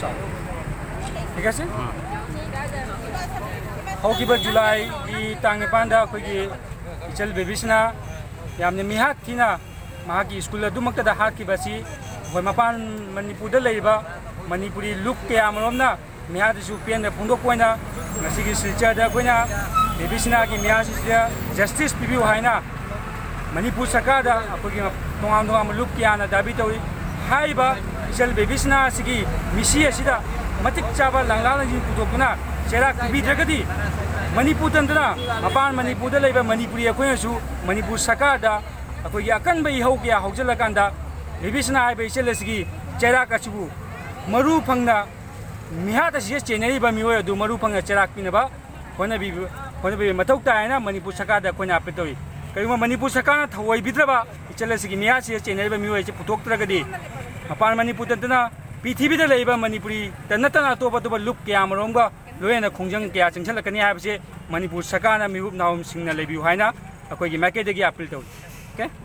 सा ठीक है हौकीबा जुलाई की तांग निपानदा अखोगी इचल बेबीसना यामने मिहाक थीना महाकी स्कूल अदुमक्तदा हाकिबासी होय मपान मणिपुरदा लेबा मणिपुरी लुक कया मरोमना मिहादसु पेन फोंदोकपोइना ngasiगी सिलचरदा अखोइना बेबीसना की मिहासिदा जस्टिस पिबिउ हाइना मणिपुर सरकारदा अखोगी तोंगाम तोंगाम लुक कयाना दाबी तौई हाइबा इचल बेबीसना सिगी मिसी असिदा मतिक चाबा लांगलांगी पुथोकना चेराक पिबिद्रगदी मणिपुर तंदना मपान मणिपुरदा लेबा मणिपुरी अखोइनासु मणिपुर सरकारदा अखोगी अकनबा इहौ कया हौजलकांदा बेबीसना हाइबा इचल असिगी चेराक असिबु मरु फंगना मिहाद असिगे चेनरीबा मिओय अदु मरु फंगना चेराक पिनबा होनबि मथौ तायना मणिपुर सरकारदा अखोइना अपील तौई करिगुमा मणिपुर सरकारना थवoi बिद्रबा इचल असिगी मिहादसि चेनरीबा मिओय से पुथोक्त्रगदी मपान मणिपुर तंदना पृथ्वीदा लेबा मणिपुरी तनतना अतोप अतोप लुक कया मरोमगा लोयना खोंजंग कया चंगसलकनी हाबसे मणिपुर सरकारना मिहुब नावम सिंगना लेबिउ हाइना अखोगी माइकेदगी अपील तौई ओके